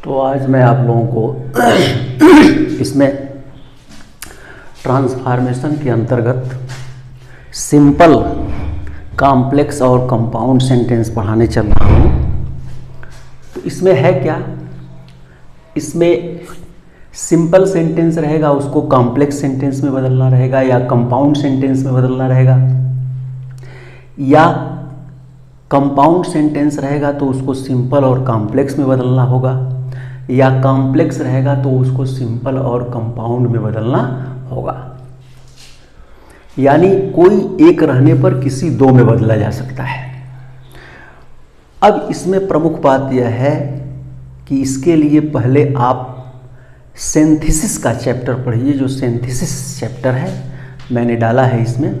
तो आज मैं आप लोगों को इसमें ट्रांसफॉर्मेशन के अंतर्गत सिंपल, कॉम्प्लेक्स और कंपाउंड सेंटेंस पढ़ाने चल रहा हूँ। तो इसमें है क्या, इसमें सिंपल सेंटेंस रहेगा उसको कॉम्प्लेक्स सेंटेंस में बदलना रहेगा, या कंपाउंड सेंटेंस में बदलना रहेगा, या कंपाउंड सेंटेंस रहेगा तो उसको सिंपल और कॉम्प्लेक्स में बदलना होगा, या कॉम्प्लेक्स रहेगा तो उसको सिंपल और कंपाउंड में बदलना होगा। यानी कोई एक रहने पर किसी दो में बदला जा सकता है। अब इसमें प्रमुख बात यह है कि इसके लिए पहले आप सिंथेसिस का चैप्टर पढ़िए। जो सिंथेसिस चैप्टर है मैंने डाला है इसमें,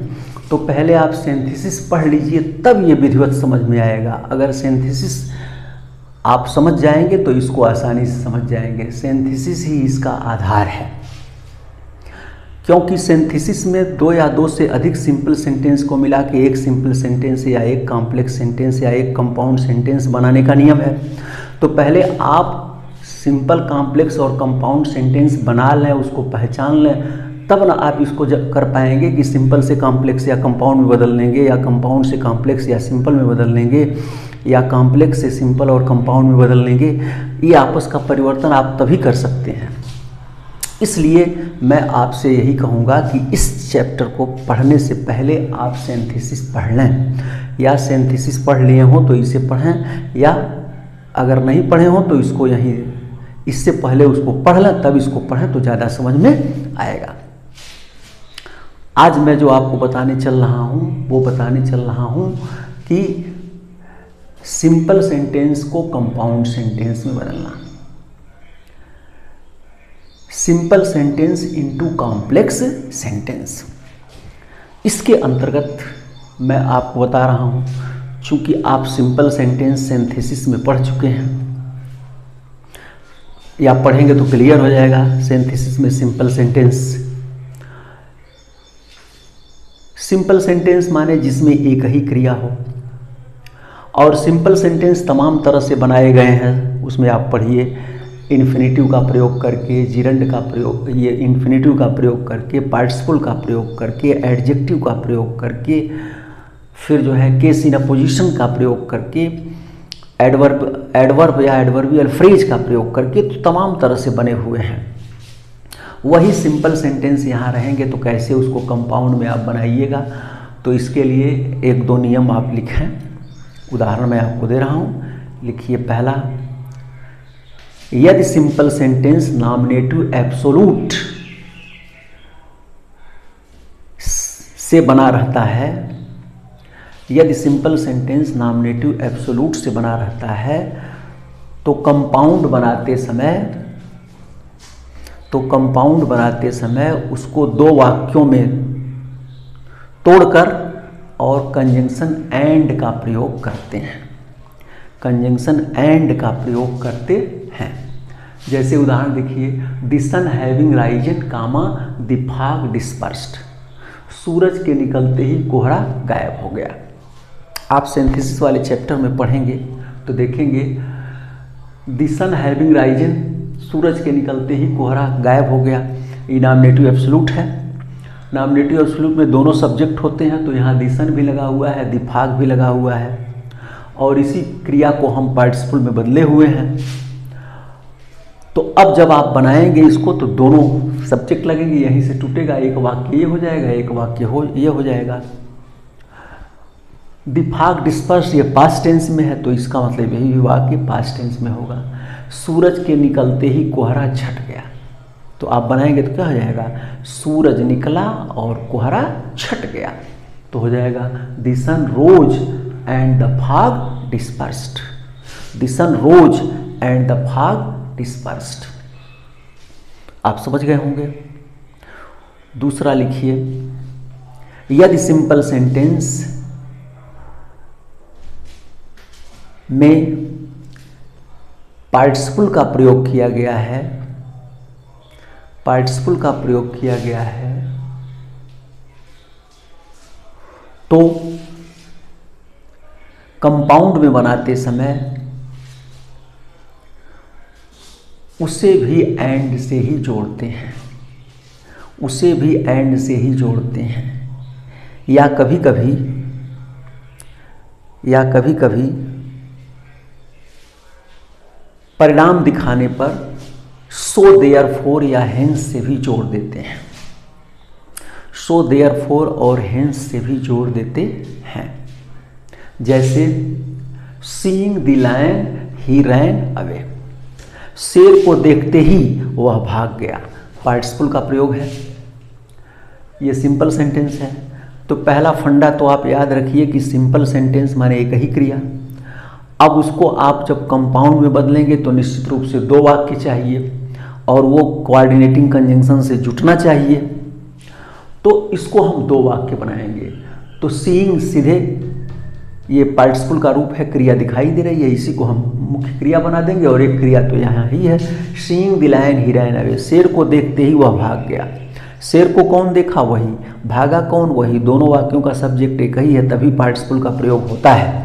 तो पहले आप सिंथेसिस पढ़ लीजिए, तब ये विधिवत समझ में आएगा। अगर सिंथेसिस आप समझ जाएंगे तो इसको आसानी से समझ जाएंगे। सिंथेसिस ही इसका आधार है, क्योंकि सिंथेसिस में दो या दो से अधिक सिंपल सेंटेंस को मिला के एक सिंपल सेंटेंस या एक कॉम्प्लेक्स सेंटेंस या एक कंपाउंड सेंटेंस बनाने का नियम है। तो पहले आप सिंपल, कॉम्प्लेक्स और कंपाउंड सेंटेंस बना लें, उसको पहचान लें, तब ना आप इसको जब कर पाएंगे कि सिंपल से कॉम्प्लेक्स या कंपाउंड में बदल लेंगे, या कंपाउंड से कॉम्प्लेक्स या सिंपल में बदल लेंगे, या कॉम्प्लेक्स से सिंपल और कंपाउंड में बदल लेंगे। ये आपस का परिवर्तन आप तभी कर सकते हैं। इसलिए मैं आपसे यही कहूँगा कि इस चैप्टर को पढ़ने से पहले आप सिंथेसिस पढ़ लें, या सिंथेसिस पढ़ लिए हों तो इसे पढ़ें, या अगर नहीं पढ़े हों तो इसको यहीं इससे पहले उसको पढ़ लें, तब इसको पढ़ें तो ज़्यादा समझ में आएगा। आज मैं जो आपको बताने चल रहा हूँ वो बताने चल रहा हूँ कि सिंपल सेंटेंस को कंपाउंड सेंटेंस में बदलना, simple sentence into complex sentence. इसके अंतर्गत मैं आपको बता रहा हूँ, चूंकि आप सिंपल सेंटेंस सिंथेसिस में पढ़ चुके हैं या पढ़ेंगे तो क्लियर हो जाएगा। सिंथेसिस में सिंपल सेंटेंस, सिंपल सेंटेंस माने जिसमें एक ही क्रिया हो, और सिंपल सेंटेंस तमाम तरह से बनाए गए हैं। उसमें आप पढ़िए इन्फिनेटिव का प्रयोग करके, जिरंड का प्रयोग, ये इन्फिनेटिव का प्रयोग करके, पार्टिसिपल का प्रयोग करके, एडजेक्टिव का प्रयोग करके, फिर जो है केस इन अपोजिशन का प्रयोग करके, एडवर्ब या एडवर्बियल फ्रेज का प्रयोग करके, तो तमाम तरह से बने हुए हैं। वही सिंपल सेंटेंस यहाँ रहेंगे तो कैसे उसको कंपाउंड में आप बनाइएगा। तो इसके लिए एक दो नियम आप लिखें। उदाहरण मैं आपको दे रहा हूँ, लिखिए। पहला, यदि सिंपल सेंटेंस नॉमिनेटिव एब्सोल्यूट से बना रहता है, यदि सिंपल सेंटेंस नॉमिनेटिव एब्सोल्यूट से बना रहता है, तो कंपाउंड बनाते समय उसको दो वाक्यों में तोड़कर और कंजंक्शन एंड का प्रयोग करते हैं। कंजंक्शन एंड का प्रयोग करते हैं। जैसे उदाहरण देखिए, the sun having risen comma the fog dispersed. सूरज के निकलते ही कोहरा गायब हो गया। आप सिंथेसिस वाले चैप्टर में पढ़ेंगे तो देखेंगे द सन हैविंग राइजन, सूरज के निकलते ही कोहरा गायब हो गया। ये नॉमिनेटिव एब्सोल्यूट है। नॉमिनेटिव एब्सोल्यूट में दोनों सब्जेक्ट होते हैं, तो यहाँ द सन भी लगा हुआ है, द फॉग भी लगा हुआ है, और इसी क्रिया को हम पार्टिसिपल में बदले हुए हैं। तो अब जब आप बनाएंगे इसको तो दोनों सब्जेक्ट लगेंगे, यहीं से टूटेगा, एक वाक्य ये हो जाएगा, एक वाक्य ये हो जाएगा। द फॉग डिस्पर्स ये पास्ट टेंस में है, तो इसका मतलब यही हुआ कि पास्ट टेंस में होगा। सूरज के निकलते ही कोहरा छट गया, तो आप बनाएंगे तो क्या हो जाएगा, सूरज निकला और कोहरा छट गया, तो हो जाएगा the sun rose and the fog dispersed. The sun rose and the fog dispersed. आप समझ गए होंगे। दूसरा लिखिए, यदि सिंपल सेंटेंस में पार्टिसिपल का प्रयोग किया गया है, पार्टिसिपल का प्रयोग किया गया है, तो कंपाउंड में बनाते समय उसे भी एंड से ही जोड़ते हैं, उसे भी एंड से ही जोड़ते हैं। या कभी कभी परिणाम दिखाने पर सो देयरफॉर या हेंस से भी जोड़ देते हैं, सो देयरफॉर और हेंस से भी जोड़ देते हैं। जैसे seeing the lion he ran away, शेर को देखते ही वह भाग गया, पार्टिसिपल का प्रयोग है। ये सिंपल सेंटेंस है। तो पहला फंडा तो आप याद रखिए कि सिंपल सेंटेंस माने एक ही क्रिया। अब उसको आप जब कंपाउंड में बदलेंगे तो निश्चित रूप से 2 वाक्य चाहिए और वो कोऑर्डिनेटिंग कंजंक्शन से जुटना चाहिए। तो इसको हम 2 वाक्य बनाएंगे। तो सीइंग सीधे ये पार्टिसिपल का रूप है, क्रिया दिखाई दे रही है, इसी को हम मुख्य क्रिया बना देंगे। और एक क्रिया तो यहाँ ही है, seeing the lion he ran away, शेर को देखते ही वह भाग गया। शेर को कौन देखा? वही। भागा कौन? वही। दोनों वाक्यों का सब्जेक्ट एक ही है, तभी पार्टिसिपल का प्रयोग होता है।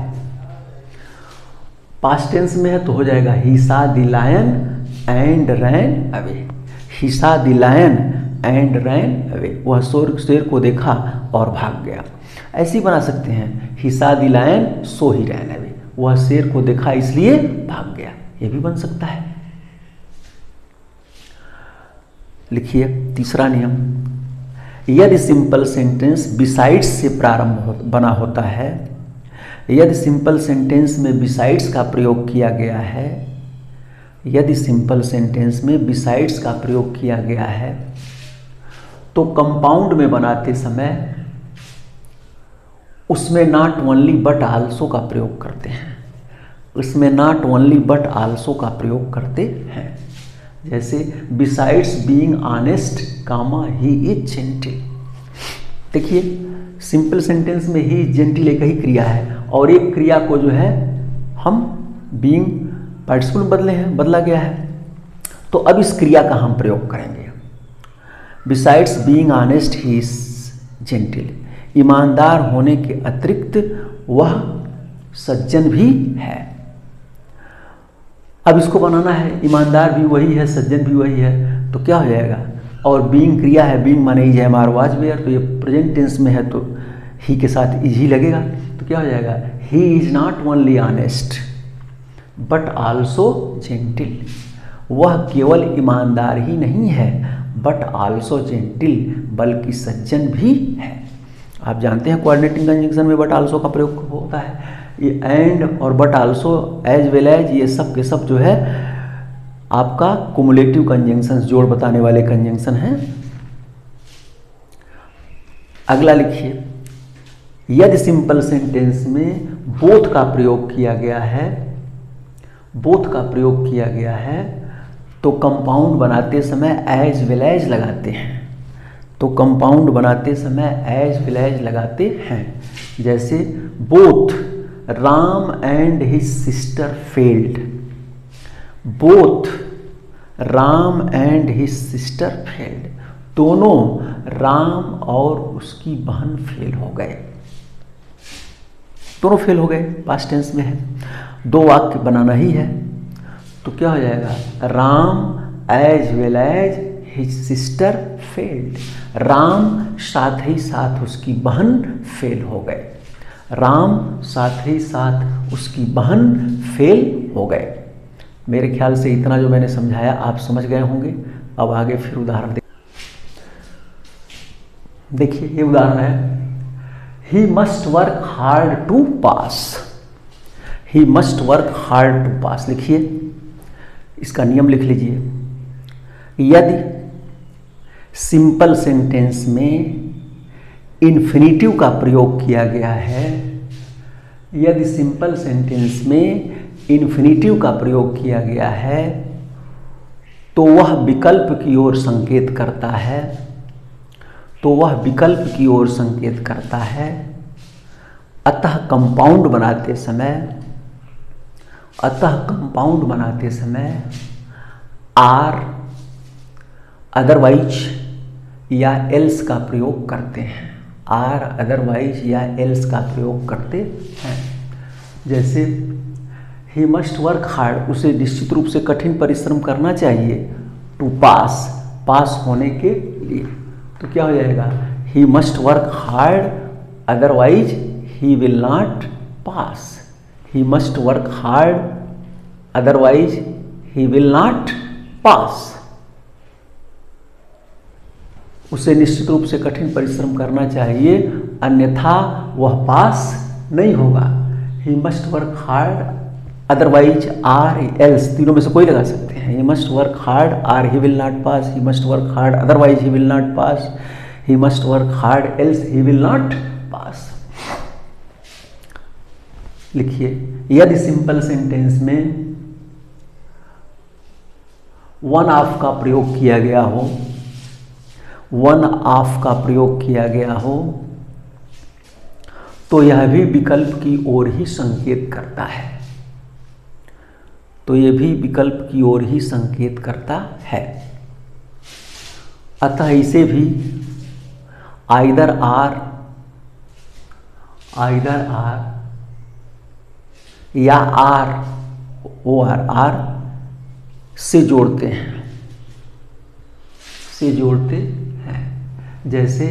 पास्ट टेंस में है तो हो जाएगा he saw the lion and ran away, he saw the lion and ran away, वह शेर को देखा और भाग गया। ऐसे ही बना सकते हैं, he saw the lion so he ran away, वह शेर को देखा इसलिए भाग गया, ये भी बन सकता है। लिखिए तीसरा नियम, यदि सिंपल सेंटेंस बिसाइड्स से प्रारंभ बना होता है, यदि सिंपल सेंटेंस में बिसाइड्स का प्रयोग किया गया है, यदि सिंपल सेंटेंस में बिसाइड्स का प्रयोग किया गया है तो कंपाउंड में बनाते समय उसमें नॉट ओनली बट आल्सो का प्रयोग करते हैं, उसमें नॉट ओनली बट आल्सो का प्रयोग करते हैं। जैसे besides being honest comma he is gentle. देखिए सिंपल सेंटेंस में ही जेंटिल एक ही क्रिया है और एक क्रिया को जो है हम बीइंग पार्टिसिपल में बदला गया है। तो अब इस क्रिया का हम प्रयोग करेंगे। Besides being honest he is gentle, ईमानदार होने के अतिरिक्त वह सज्जन भी है। अब इसको बनाना है, ईमानदार भी वही है, सज्जन भी वही है, तो क्या हो जाएगा? और बीइंग क्रिया है, बीइंग माने इज है, हमार वाज वेयर, तो ये प्रेजेंट टेंस में है तो ही के साथ इज ही लगेगा। तो क्या हो जाएगा? He is not only honest but also gentle, वह केवल ईमानदार ही नहीं है बट आल्सो जेंटिल, बल्कि सज्जन भी है। आप जानते हैं कोऑर्डिनेटिंग कंजंक्शन में बट आल्सो का प्रयोग होता है। ये एंड और but also as well as ये सब के सब जो है आपका कुमुलेटिव कंजंक्शन, जोड़ बताने वाले कंजंक्शन हैं। अगला लिखिए, यदि सिंपल सेंटेंस में बोथ का प्रयोग किया गया है, बोथ का प्रयोग किया गया है तो कंपाउंड बनाते समय एज वेल एज लगाते हैं, तो कंपाउंड बनाते समय एज वेल एज लगाते हैं। जैसे both Ram and his sister failed, both Ram and his sister failed, दोनों राम और उसकी बहन फेल हो गए, दोनों फेल हो गए, पास्ट टेंस में है। 2 वाक्य बनाना ही है तो क्या हो जाएगा? Ram as well as his sister failed, Ram साथ ही साथ उसकी बहन फेल हो गए, राम साथ ही साथ उसकी बहन फेल हो गए। मेरे ख्याल से इतना जो मैंने समझाया आप समझ गए होंगे। अब आगे फिर उदाहरण देखिए, ये उदाहरण है, he must work hard to pass, he must work hard to pass. लिखिए, इसका नियम लिख लीजिए, यदि सिंपल सेंटेंस में इन्फिनिटिव का प्रयोग किया गया है, यदि सिंपल सेंटेंस में इन्फिनिटिव का प्रयोग किया गया है तो वह विकल्प की ओर संकेत करता है, तो वह विकल्प की ओर संकेत करता है। अतः कंपाउंड बनाते समय, अतः कंपाउंड बनाते समय आर अदरवाइज या एल्स का प्रयोग करते हैं, आर अदरवाइज या एल्स का प्रयोग करते हैं। जैसे ही मस्ट वर्क हार्ड, उसे निश्चित रूप से कठिन परिश्रम करना चाहिए, टू पास, पास होने के लिए। तो क्या हो जाएगा, ही must work hard otherwise he will not pass, he must work hard otherwise he will not पास। उसे निश्चित रूप से कठिन परिश्रम करना चाहिए, अन्यथा वह पास नहीं होगा। He must work hard otherwise or else, तीनों में से कोई लगा सकते हैं। He must work hard or he will not pass, he must work hard otherwise he will not pass, he must work hard else he will not pass. लिखिए, यदि simple sentence में वन ऑफ का प्रयोग किया गया हो, one of का प्रयोग किया गया हो, तो यह भी विकल्प की ओर ही संकेत करता है, तो यह भी विकल्प की ओर ही संकेत करता है। अतः इसे भी आइदर आर या आर ओ आर से जोड़ते हैं, से जोड़ते हैं। जैसे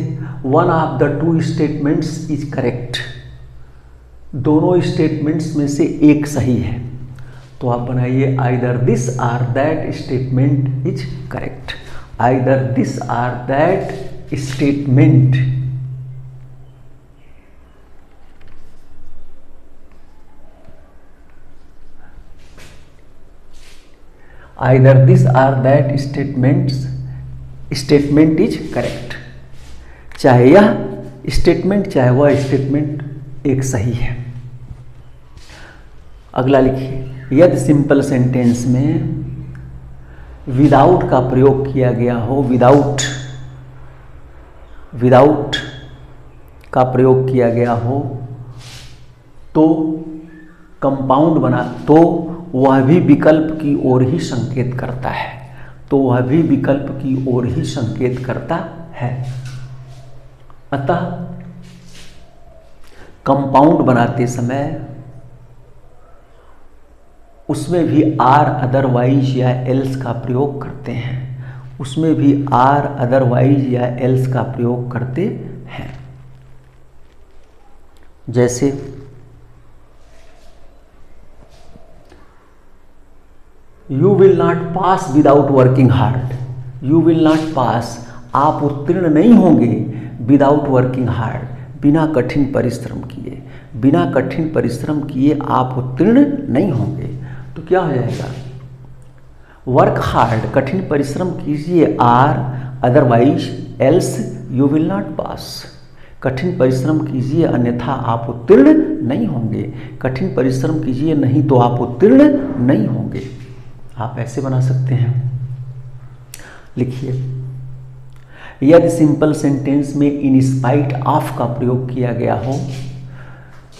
one of the two statements is correct, दोनों स्टेटमेंट्स में से एक सही है, तो आप बनाइए either this or that statement is correct, either this or that statement either this or that statement is correct, चाहे यह स्टेटमेंट चाहे वह स्टेटमेंट एक सही है। अगला लिखिए, यदि सिंपल सेंटेंस में विदाउट का प्रयोग किया गया हो, विदाउट का प्रयोग किया गया हो, तो कंपाउंड बना, तो वह भी विकल्प की ओर ही संकेत करता है, तो वह भी विकल्प की ओर ही संकेत करता है। अतः कंपाउंड बनाते समय उसमें भी आर अदरवाइज या एल्स का प्रयोग करते हैं, उसमें भी आर अदरवाइज या एल्स का प्रयोग करते हैं। जैसे you will not pass without working hard, you will not पास, आप उत्तीर्ण नहीं होंगे, विदाउट वर्किंग हार्ड, बिना कठिन परिश्रम किए, बिना कठिन परिश्रम किए आप उत्तीर्ण नहीं होंगे। तो क्या हो जाएगा, वर्क हार्ड, कठिन परिश्रम कीजिए, or otherwise else you will not pass, कठिन परिश्रम कीजिए अन्यथा आप उत्तीर्ण नहीं होंगे, कठिन परिश्रम कीजिए नहीं तो आप उत्तीर्ण नहीं होंगे। आप ऐसे बना सकते हैं। लिखिए, यदि सिंपल सेंटेंस में इन स्पाइट ऑफ का प्रयोग किया गया हो,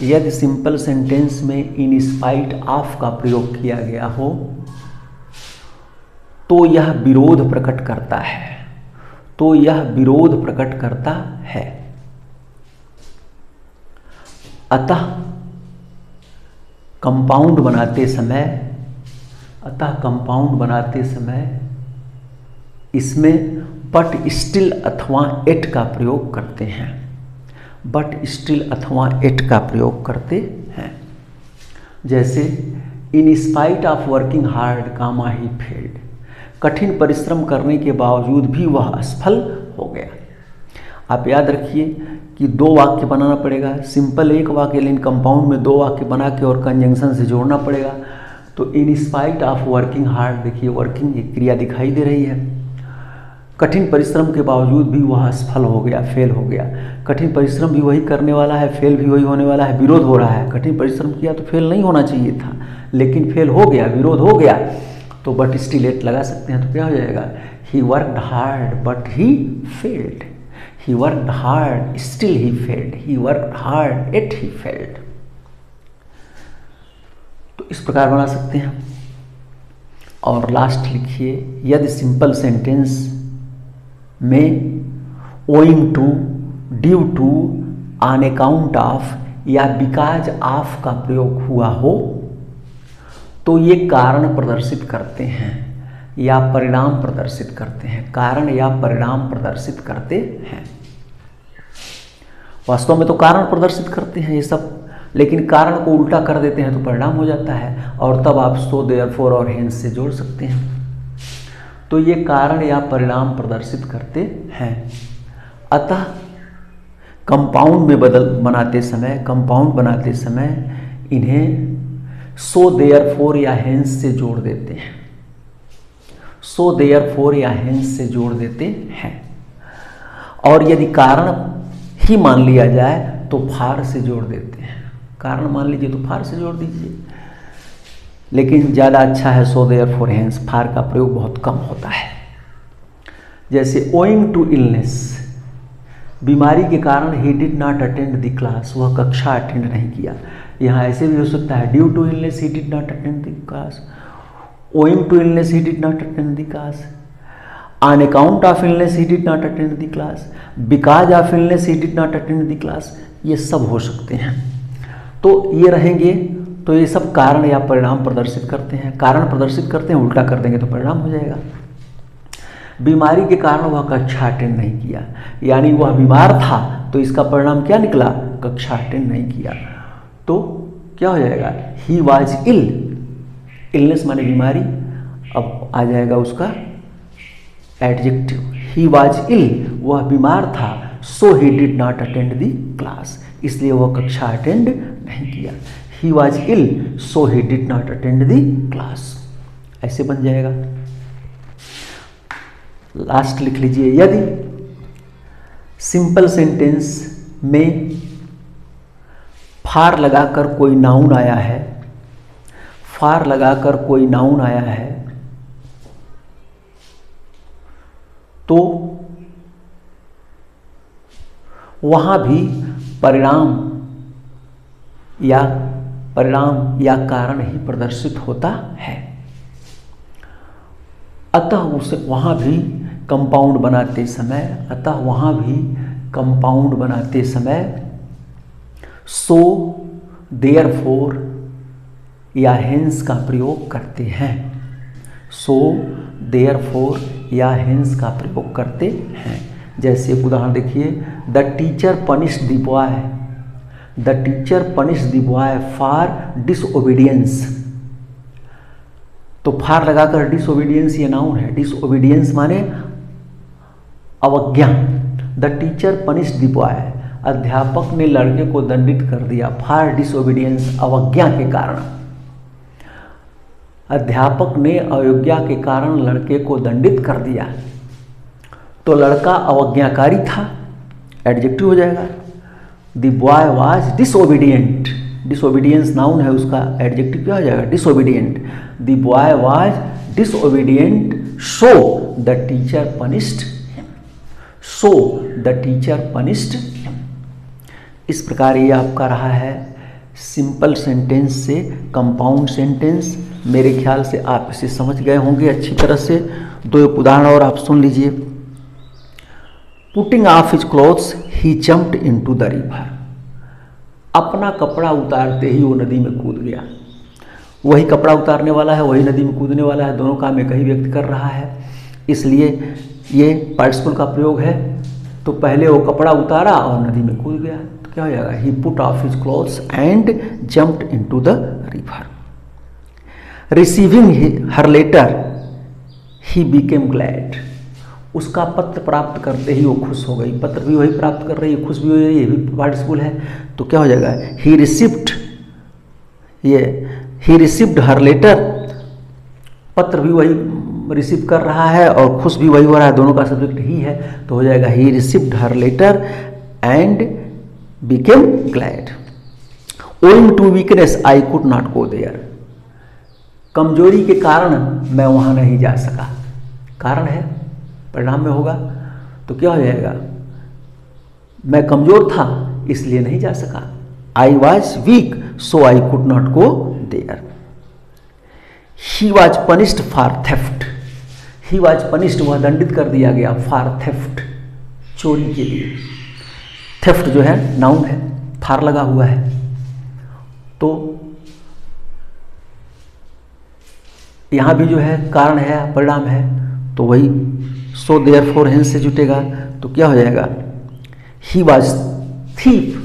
यदि सिंपल सेंटेंस में इन स्पाइट ऑफ का प्रयोग किया गया हो, तो यह विरोध प्रकट करता है, तो यह विरोध प्रकट करता है। अतः कंपाउंड बनाते समय, अतः कंपाउंड बनाते समय इसमें बट स्टिल अथवा एट का प्रयोग करते हैं, बट स्टिल अथवा एट का प्रयोग करते हैं। जैसे in spite of working hard comma he failed, कठिन परिश्रम करने के बावजूद भी वह असफल हो गया। आप याद रखिए कि दो वाक्य बनाना पड़ेगा, सिंपल एक वाक्य, लेकिन कंपाउंड में दो वाक्य बना के और कंजंक्शन से जोड़ना पड़ेगा। तो इन स्पाइट ऑफ वर्किंग हार्ड, देखिए वर्किंग एक क्रिया दिखाई दे रही है, कठिन परिश्रम के बावजूद भी वह असफल हो गया, फेल हो गया। कठिन परिश्रम भी वही करने वाला है, फेल भी वही होने वाला है, विरोध हो रहा है। कठिन परिश्रम किया तो फेल नहीं होना चाहिए था, लेकिन फेल हो गया, विरोध हो गया, तो बट स्टिल एट लगा सकते हैं। तो क्या हो जाएगा, he worked hard but he failed, he worked hard still he failed, he worked hard at he failed. तो इस प्रकार बना सकते हैं। और लास्ट लिखिए, यदि सिंपल सेंटेंस में owing to, due to, on account of या बिकॉज ऑफ का प्रयोग हुआ हो, तो ये कारण प्रदर्शित करते हैं या परिणाम प्रदर्शित करते हैं, कारण या परिणाम प्रदर्शित करते हैं। वास्तव में तो कारण प्रदर्शित करते हैं ये सब, लेकिन कारण को उल्टा कर देते हैं तो परिणाम हो जाता है, और तब आप सो देयरफॉर और हेंस से जोड़ सकते हैं। तो ये कारण या परिणाम प्रदर्शित करते हैं। अतः कंपाउंड में कंपाउंड बनाते समय इन्हें सो देयरफॉर या हेंस से जोड़ देते हैं, सो देयरफॉर या हेंस से जोड़ देते हैं। और यदि कारण ही मान लिया जाए तो फार से जोड़ देते हैं। कारण मान लीजिए तो फार से जोड़ दीजिए, लेकिन ज़्यादा अच्छा है सो देयरफॉर हेंस। फार का प्रयोग बहुत कम होता है। जैसे ओइंग टू इलनेस, बीमारी के कारण ही did not attend the class, वह कक्षा अटेंड नहीं किया। यहाँ ऐसे भी हो सकता है due to illness he did not attend the class, owing to illness he did not attend the class, on account of illness he did not attend the class, because of illness he did not attend the class. ये सब हो सकते हैं। तो ये रहेंगे, तो ये सब कारण या परिणाम प्रदर्शित करते हैं। कारण प्रदर्शित करते हैं, उल्टा कर देंगे तो परिणाम हो जाएगा। बीमारी के कारण वह कक्षा अटेंड नहीं किया, यानी वह बीमार था तो इसका परिणाम क्या निकला, कक्षा अटेंड नहीं किया। तो क्या हो जाएगा, ही वॉज इल, इलनेस माने बीमारी, अब आ जाएगा उसका एडजेक्टिव, ही वॉज इल, वह बीमार था, so he did not attend the class, इसलिए वह कक्षा अटेंड नहीं किया। He was ill so he did not attend the class, ऐसे बन जाएगा। लास्ट लिख लीजिए, यदि सिंपल सेंटेंस में फार लगाकर कोई नाउन आया है, फार लगाकर कोई नाउन आया है, तो वहां भी परिणाम या कारण ही प्रदर्शित होता है। अतः उसे वहां भी कंपाउंड बनाते समय सो देयरफॉर या हेंस का प्रयोग करते हैं, सो देयरफॉर या हेंस का प्रयोग करते हैं। जैसे एक उदाहरण देखिए, the teacher punished the boy for disobedience. तो फार लगाकर डिसओबीडियंस ये नाउन है, डिसओबीडियंस माने अवज्ञा। The teacher punished the boy, अध्यापक ने लड़के को दंडित कर दिया, फॉर डिसओबीडियंस, अवज्ञा के कारण। अध्यापक ने अवज्ञा के कारण लड़के को दंडित कर दिया, तो लड़का अवज्ञाकारी था, एडजेक्टिव हो जाएगा। The boy was disobedient, disobedience noun है, उसका एडजेक्टिव क्या हो जाएगा, disobedient. The boy was disobedient so the teacher punished him, so the teacher punished him. इस प्रकार ये आपका रहा है सिंपल सेंटेंस से कंपाउंड सेंटेंस। मेरे ख्याल से आप इसे समझ गए होंगे अच्छी तरह से। दो एक उदाहरण और आप सुन लीजिए। Putting of his clothes he jumped into the river, अपना कपड़ा उतारते ही वो नदी में कूद गया। वही कपड़ा उतारने वाला है, वही नदी में कूदने वाला है, दोनों काम एक ही व्यक्ति कर रहा है, इसलिए ये पार्टिसिपल का प्रयोग है। तो पहले वो कपड़ा उतारा और नदी में कूद गया, तो क्या हो जाएगा, he put off his clothes and jumped into the river. Receiving her letter he became glad, उसका पत्र प्राप्त करते ही वो खुश हो गई। पत्र भी वही प्राप्त कर रही है, खुश भी हो रही है, ये भी पार्टिसिपल है, तो क्या हो जाएगा, ही रिसीव्ड हर लेटर, पत्र भी वही रिसीव कर रहा है और खुश भी वही हो रहा है, दोनों का सब्जेक्ट ही है, तो हो जाएगा he received her letter and became glad. Owing to weakness I could not go there, कमजोरी के कारण मैं वहां नहीं जा सका, कारण है परिणाम में होगा, तो क्या हो जाएगा, मैं कमजोर था इसलिए नहीं जा सका। I was weak so I could not go there. He was punished for theft, he was punished, वह दंडित कर दिया गया, फॉर थेफ्ट, चोरी के लिए। थेफ्ट जो है नाउन है, फार लगा हुआ है, तो यहाँ भी जो है कारण है, परिणाम है, तो वही सो देयरफॉर हेंस से जुटेगा, तो क्या हो जाएगा, ही वाज थीप,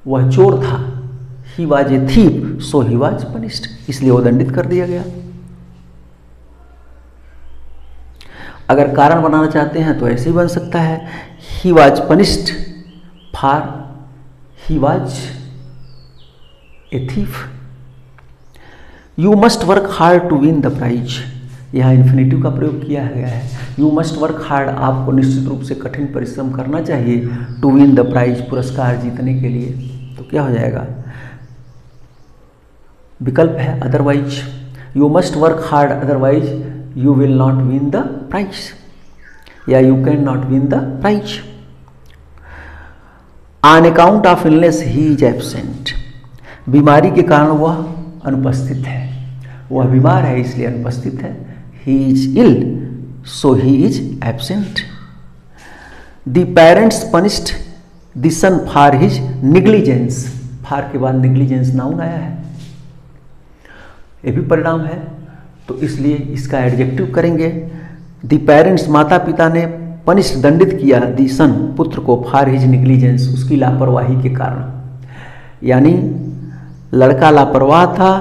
वह चोर था, ही was A thief so he was punished, इसलिए वो दंडित कर दिया गया। अगर कारण बनाना चाहते हैं तो ऐसे ही बन सकता है, he was punished for he was a thief. You must work hard to win the prize, यहाँ इन्फिनेटिव का प्रयोग किया गया है। यू मस्ट वर्क हार्ड, आपको निश्चित रूप से कठिन परिश्रम करना चाहिए, टू विन द प्राइज, पुरस्कार जीतने के लिए, तो क्या हो जाएगा, विकल्प है otherwise. You must work hard otherwise you will not win the prize, या you can not win the prize. On account of illness he is absent, बीमारी के कारण वह अनुपस्थित है, वह बीमार है इसलिए अनुपस्थित है। He is ill so he is absent. The parents punished the son for his negligence, for के बाद निग्लिजेंस नाउन आया है, ये भी परिणाम है, तो इसलिए इसका एडजेक्टिव करेंगे। द पेरेंट्स, माता पिता ने पनिश, दंडित किया, द सन, पुत्र को, फॉर हिज निग्लिजेंस, उसकी लापरवाही के कारण, यानी लड़का लापरवाह था,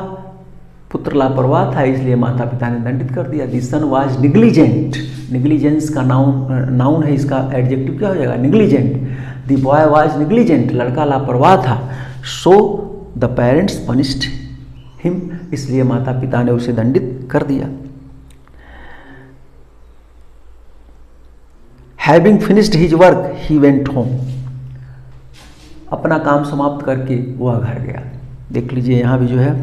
पुत्र लापरवाह था, इसलिए माता पिता ने दंडित कर दिया। द सन वाज निग्लिजेंट, निग्लिजेंस का नाउन है, इसका एडजेक्टिव क्या हो जाएगा, निग्लिजेंट। द बॉय वाज निग्लिजेंट, लड़का लापरवाह था, so the parents punished him, इसलिए माता पिता ने उसे दंडित कर दिया। Having finished his work he went home, अपना काम समाप्त करके वह घर गया। देख लीजिए यहाँ भी जो है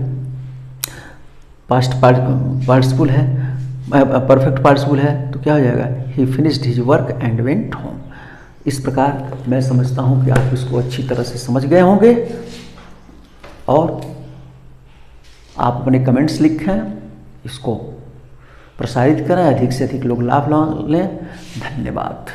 पास्ट पार्टिसिपल है, परफेक्ट पार्टिसिपल है, तो क्या हो जाएगा, ही finished his work and went home. इस प्रकार मैं समझता हूँ कि आप इसको अच्छी तरह से समझ गए होंगे, और आप अपने कमेंट्स लिखें, इसको प्रसारित करें, अधिक से अधिक लोग लाभ लें। धन्यवाद।